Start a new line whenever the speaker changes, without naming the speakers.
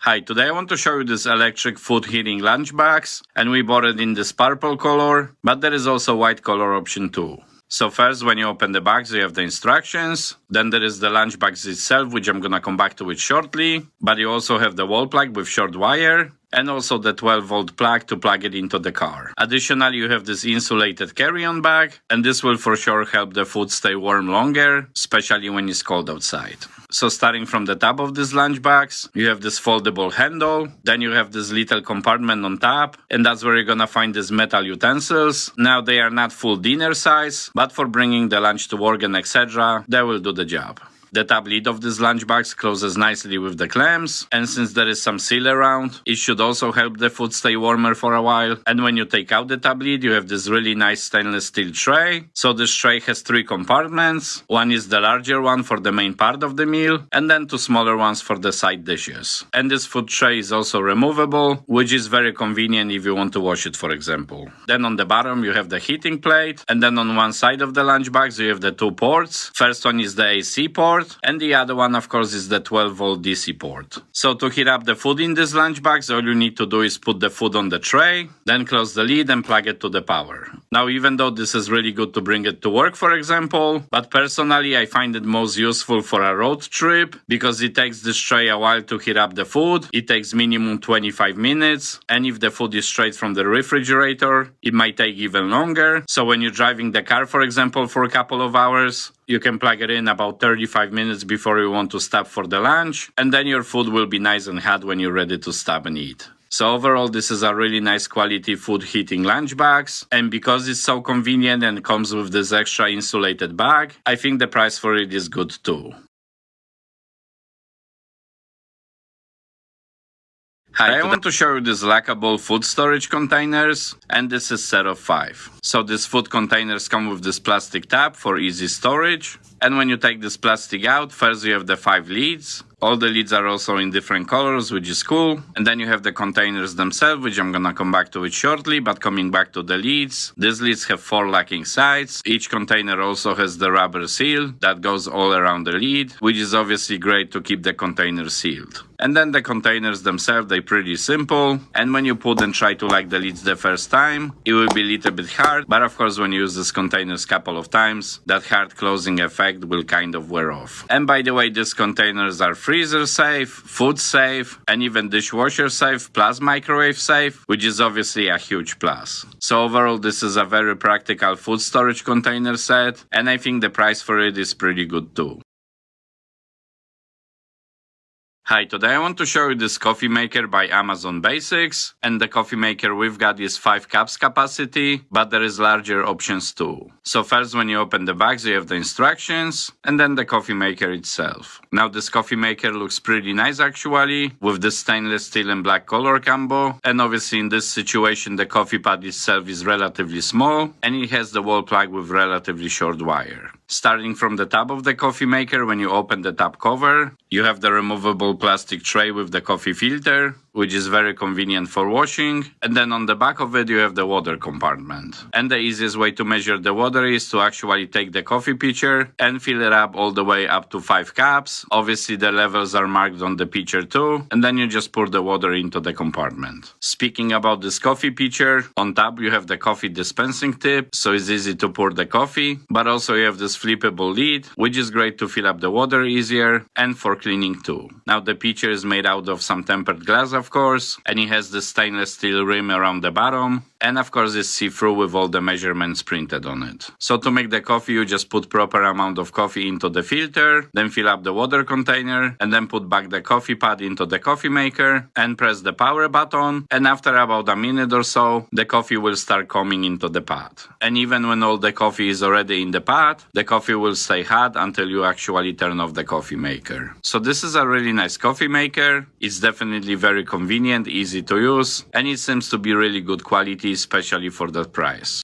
Hi, today I want to show you this electric food heating lunchbox, and we bought it in this purple color, but there is also white color option too. So first, when you open the box, you have the instructions, then there is the lunchbox itself, which I'm gonna come back to it shortly, but you also have the wall plug with short wire, and also the 12-volt plug to plug it into the car. Additionally, you have this insulated carry-on bag, and this will for sure help the food stay warm longer, especially when it's cold outside. So starting from the top of this lunchbox, you have this foldable handle, then you have this little compartment on top, and that's where you're gonna find these metal utensils. Now they are not full dinner size, but for bringing the lunch to work and etc., they will do the job. The top lid of this lunchbox closes nicely with the clamps, and since there is some seal around, it should also help the food stay warmer for a while. And when you take out the top lid, you have this really nice stainless steel tray. So this tray has 3 compartments. One is the larger one for the main part of the meal, and then 2 smaller ones for the side dishes. And this food tray is also removable, which is very convenient if you want to wash it, for example. Then on the bottom, you have the heating plate, and then on one side of the lunchbox, you have the 2 ports. First one is the AC port, and the other one, of course, is the 12-volt DC port. So to heat up the food in this lunchbox, all you need to do is put the food on the tray, then close the lid and plug it to the power. Now, even though this is really good to bring it to work, for example, but personally, I find it most useful for a road trip because it takes this tray a while to heat up the food. It takes minimum 25 minutes, and if the food is straight from the refrigerator, it might take even longer. So when you're driving the car, for example, for a couple of hours, you can plug it in about 35 minutes before you want to stop for the lunch, and then your food will be nice and hot when you're ready to stop and eat. So overall, this is a really nice quality food heating lunchbox, and because it's so convenient and comes with this extra insulated bag, I think the price for it is good too. Hi, I want to show you these lockable food storage containers, and this is set of 5. So these food containers come with this plastic tab for easy storage, and when you take this plastic out, first you have the 5 lids. All the lids are also in different colors, which is cool. And then you have the containers themselves, which I'm gonna come back to it shortly, but coming back to the lids, these lids have 4 locking sides. Each container also has the rubber seal that goes all around the lid, which is obviously great to keep the container sealed. And then the containers themselves, they're pretty simple. And when you put and try to lock the lids the first time, it will be a little bit hard. But of course, when you use these containers a couple of times, that hard closing effect will kind of wear off. And by the way, these containers are freezer safe, food safe, and even dishwasher safe, plus microwave safe, which is obviously a huge plus. So overall, this is a very practical food storage container set, and I think the price for it is pretty good too. Hi, today I want to show you this coffee maker by Amazon Basics, and the coffee maker we've got is 5 cups capacity, but there is larger options too. So first, when you open the box, you have the instructions, and then the coffee maker itself. Now this coffee maker looks pretty nice actually, with this stainless steel and black color combo, and obviously in this situation the coffee pot itself is relatively small, and it has the wall plug with relatively short wire. Starting from the top of the coffee maker, when you open the top cover, you have the removable plastic tray with the coffee filter, which is very convenient for washing. And then on the back of it, you have the water compartment. And the easiest way to measure the water is to actually take the coffee pitcher and fill it up all the way up to 5 cups. Obviously, the levels are marked on the pitcher too. And then you just pour the water into the compartment. Speaking about this coffee pitcher, on top you have the coffee dispensing tip, so it's easy to pour the coffee. But also you have this flippable lid, which is great to fill up the water easier and for cleaning too. Now the pitcher is made out of some tempered glass, of course, and it has the stainless steel rim around the bottom, and of course it's see-through with all the measurements printed on it. So to make the coffee, you just put proper amount of coffee into the filter, then fill up the water container, and then put back the coffee pot into the coffee maker and press the power button, and after about a minute or so, the coffee will start coming into the pot. And even when all the coffee is already in the pot, the coffee will stay hot until you actually turn off the coffee maker. So this is a really nice coffee maker. It's definitely very convenient, easy to use, and it seems to be really good quality, especially for that price.